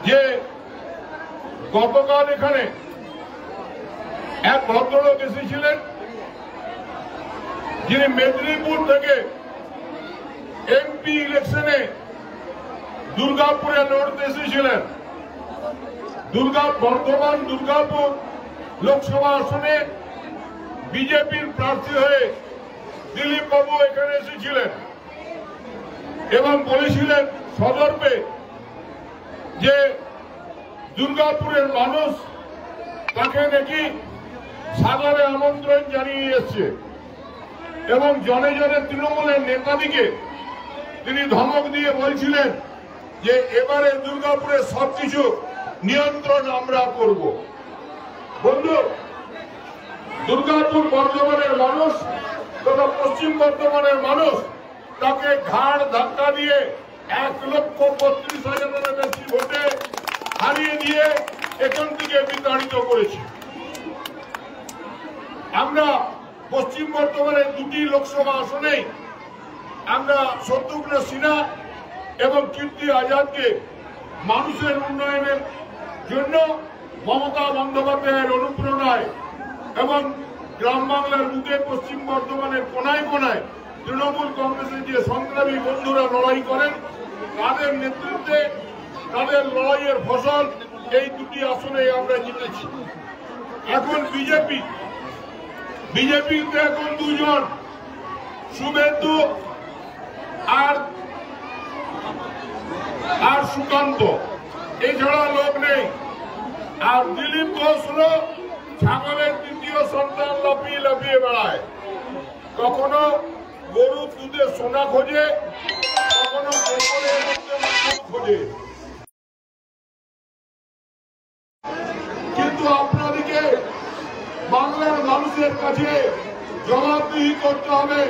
যে গতকাল এখানে এক ভদ্রলোক এসেছিলেন, যিনি মেদিনীপুর থেকে এমপি ইলেকশনে দুর্গাপুরে লড়তে এসেছিলেন। বর্ধমান দুর্গাপুর লোকসভা আসনে বিজেপির প্রার্থী হয়ে দিলীপ বাবু এখানে এসেছিলেন এবং বলেছিলেন সদর্পে যে দুর্গাপুরের মানুষ তাকে নাকি সাদরে আমন্ত্রণ জানিয়ে এসছে এবং জনে জনে তৃণমূলের নেতাদিকে তিনি ধমক দিয়ে বলছিলেন যে এবারে দুর্গাপুরের সবকিছু নিয়ন্ত্রণ আমরা করব। বন্ধু, দুর্গাপুর বর্ধমানের মানুষ তথা পশ্চিম বর্ধমানের মানুষ তাকে ঘাড় ধাক্কা দিয়ে 1,32,000 বেশি ভোটে হারিয়ে দিয়ে এখান থেকে বিতাড়িত করেছে। আমরা পশ্চিম বর্ধমানের দুটি লোকসভা আসনেই আমরা শত্রুঘ্ন সিনহা এবং কীর্তি আজাদকে মানুষের উন্নয়নের জন্য মমতা বন্দ্যোপাধ্যায়ের অনুপ্রেরণায় এবং গ্রাম বাংলার বুকে পশ্চিম বর্ধমানের কোনায় কোনায় তৃণমূল কংগ্রেসের যে সংগ্রামী বন্ধুরা লড়াই করেন তাদের নেতৃত্বে তাদের লড়াইয়ের ফসল এই দুটি আসনে আমরা জিতেছি। এখন বিজেপিতে এখন দুজন, শুভেন্দু আর সুকান্ত, এছাড়া লোক নেই। আর দিলীপ ঘোষ হল ছাগলের তৃতীয় সন্তান, লাফিয়ে লাফিয়ে বেড়ায়। কখনো গরুর দুধে সোনা খোঁজে, কখনো খোঁজে। কিন্তু আপনাদেরকে বাংলার মানুষের কাছে জবাবদিহি করতে হবে।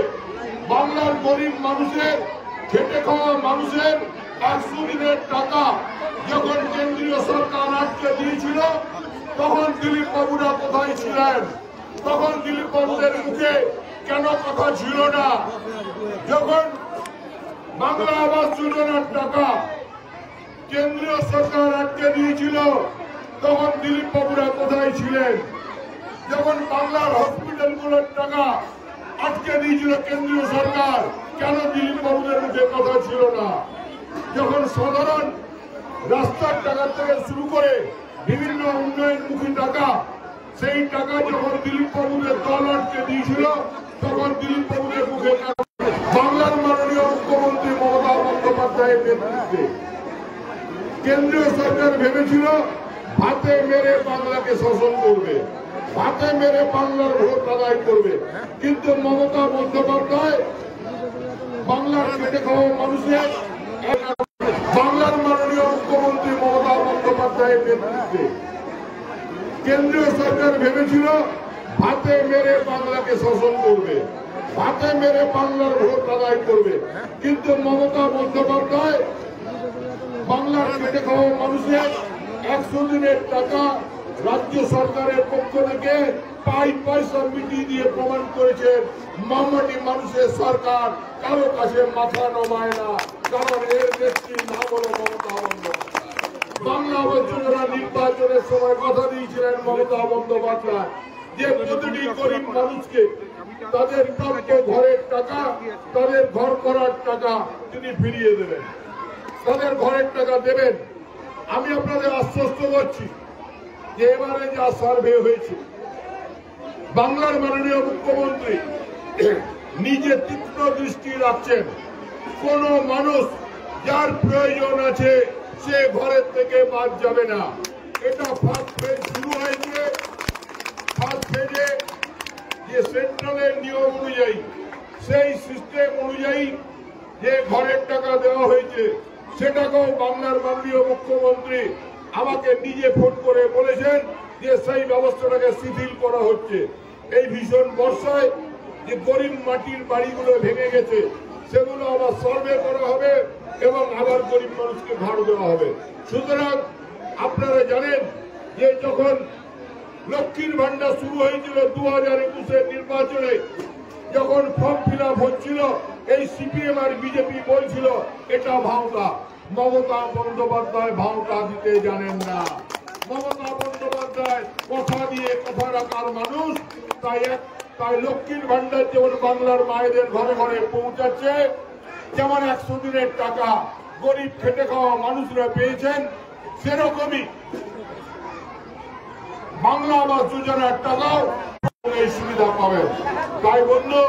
বাংলার গরিব মানুষের, খেটে খাওয়া মানুষের 100 দিনের টাকা যখন কেন্দ্রীয় সরকার আটকে দিয়েছিল তখন দিলীপ বাবুরা কোথায় ছিলেন? তখন দিলীপ বাবুদের মুখে কেন কথা ছিল না? যখন বাংলা আবাস যোজনার টাকা কেন্দ্রীয় সরকার আটকে দিয়েছিল তখন দিলীপ বাবুরা কোথায় ছিলেন? যখন বাংলার হসপিটালগুলোর টাকা আটকে দিয়েছিল কেন্দ্রীয় সরকার, কেন দিলীপ বাবুদের মুখে কথা ছিল না? যখন সাধারণ রাস্তার টাকা থেকে শুরু করে বিভিন্ন উন্নয়নমুখী টাকা, সেই টাকা যখন দিলীপ বাবুদের দল আটকে দিয়েছিল তখন দিলীপ বাবুদের মুখে বাংলার মাননীয় মুখ্যমন্ত্রী মমতা বন্দ্যোপাধ্যায়ের নেতৃত্বে কেন্দ্রীয় সরকার ভেবেছিল হাতে মেরে বাংলাকে শাসন করবে, হাতে মেরে বাংলার ভোট আদায় করবে। কিন্তু মমতা বন্দ্যোপাধ্যায় বাংলার খেটে খাওয়া মানুষের, বাংলার মাননীয় মুখ্যমন্ত্রী মমতা বন্দ্যোপাধ্যায়ের নেতৃত্বে কেন্দ্রীয় সরকার ভেবেছিল হাতে মেরে বাংলাকে শাসন করবে, হাতে মেরে বাংলার ভোট আদায় করবে। কিন্তু মমতা বন্দ্যোপাধ্যায় বাংলার খেটে খাওয়া মানুষের 100 দিনের টাকা রাজ্য সরকারের পক্ষ থেকে পয়সা মিটিয়ে দিয়ে প্রমাণ করেছেন মামাটি মানুষের সরকার কারো কাছে মাথা নমায় না, কারণ এর নেত্রীর নাম হল মমতা বন্দ্যোপাধ্যায়। বাংলা যোজনা নির্বাচনের সময় কথা দিয়েছিলেন মমতা বন্দ্যোপাধ্যায় যে প্রতিটি গরিব মানুষকে তাদের প্রাপ্য ঘরের টাকা, তাদের ঘর করার টাকা তিনি ফিরিয়ে দেবেন, তাদের ঘরের টাকা দেবেন। আমি আপনাদের আশ্বস্ত করছি যে এবারে যা সার্ভে হয়েছে বাংলার মাননীয় মুখ্যমন্ত্রী নিজে তীক্ষ্ণ দৃষ্টি রাখছেন। কোন মানুষ যার প্রয়োজন আছে সে ঘরের থেকে বাদ যাবে না। এটা ফার্স্ট ফেজ শুরু হয়েছে। ফার্স্ট ফেজে যে সেন্ট্রালের নিয়ম অনুযায়ী, সেই সিস্টেম অনুযায়ী যে ঘরের টাকা দেওয়া হয়েছে সেটাকেও বাংলার মাননীয় মুখ্যমন্ত্রী আমাকে নিজে ফোন করে বলেছেন যে সেই ব্যবস্থাটাকে শিথিল করা হচ্ছে। এই ভীষণ বর্ষায় যে গরিব মাটির বাড়িগুলো ভেঙে গেছে সেগুলো আবার সার্ভে করা হবে এবং আবার গরিব মানুষকে ভাড়া দেওয়া হবে। সুতরাং আপনারা জানেন যে যখন লক্ষ্মীর ভান্ডার শুরু হয়েছিল 2021-এর নির্বাচনে, যখন ফর্ম ফিল আপ হচ্ছিল, এই সিপিএম আর বিজেপি বলছিল এটা ভাওতা। মমতা বন্দ্যোপাধ্যায় ভাওতা দিতে জানেন না। মমতা বন্দ্যোপাধ্যায় কথা দিয়ে কথা রাখার মানুষ। তাই লক্ষ্মীর ভান্ডার যেমন বাংলার মায়েদের ঘরে ঘরে পৌঁছাচ্ছে, যেমন 100 দিনের টাকা গরিব খেটে খাওয়া মানুষরা পেয়েছেন, সেরকমই বাংলা আবাস যোজনার টাকাও এই সুবিধা পাবেন। তাই বন্ধু,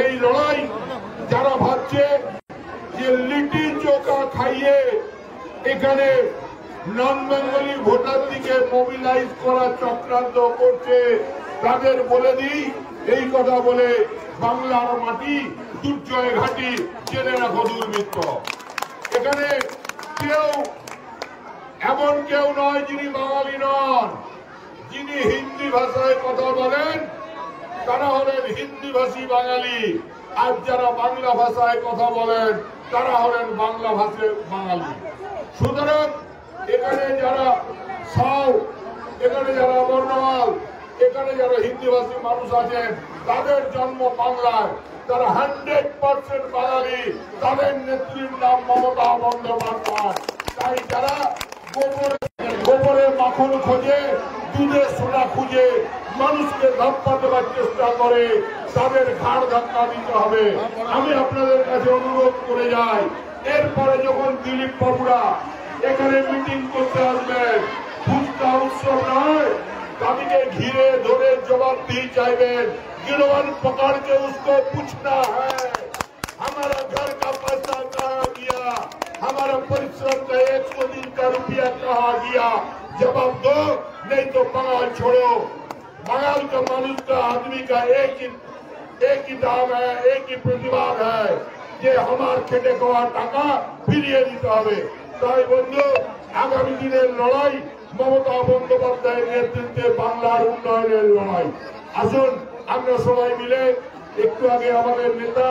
এই লড়াই যারা ভাবছে যে লিটি চোখা খাইয়ে এখানে নন বেঙ্গলি ভোটার দিকে মোবিলাইজ করা চক্রান্ত করছে, তাদের বলে দিই এই কথা বলে, বাংলার মাটি দুর্জয় ঘাটি, জেনে রাখো দুর্বৃত্ত। এখানে কেউ এমন কেউ নয় যিনি বাঙালি নন। যিনি হিন্দি ভাষায় কথা বলেন তারা হলেন হিন্দি ভাষী বাঙালি, আর যারা বাংলা ভাষায় কথা বলেন তারা হলেন বাংলা ভাষী বাঙালি। সুতরাং এখানে যারা সাউ, এখানে যারা বর্ণমাল, এখানে যারা হিন্দি ভাষী মানুষ আছেন, তাদের জন্ম বাংলায়, তারা 100% বাঙালি। তাদের নেত্রীর নাম মমতা বন্দ্যোপাধ্যায়। তাই যারা গোবরে মাখন খোঁজে, দুধে সোনা খুঁজে মানুষকে ধাপ্পা দেওয়ার চেষ্টা করে, তাদের ঘাড় ধাক্কা দিতে হবে। আমি আপনাদের কাছে অনুরোধ করে যাই, এরপরে যখন দিলীপ বাবুরা এখানে মিটিং করতে আসবেন, ফুচকা উৎসব নয়, তাদেরকে ঘিরে ধরে जवाबदेही चाहेंगे। गिरवन पकड़ के उसको पूछना है हमारा घर का पैसा कहाँ गया, हमारा परिश्रम का 100 दिन का रुपया कहाँ गया, जवाब दो, नहीं तो बंगाल छोड़ो। बंगाल का मनुष्य का आदमी का एक ही दाम है, एक ही प्रतिवाद है, ये हमार खेटे खावा टाका फिरिए दिते হবে। তাই বন্ধু, আগামী দিনের লড়াই মমতা বন্দ্যোপাধ্যায়ের নেতৃত্বে বাংলার উন্নয়নের লড়াই। আসুন আমরা সবাই মিলে, একটু আগে আমাদের নেতা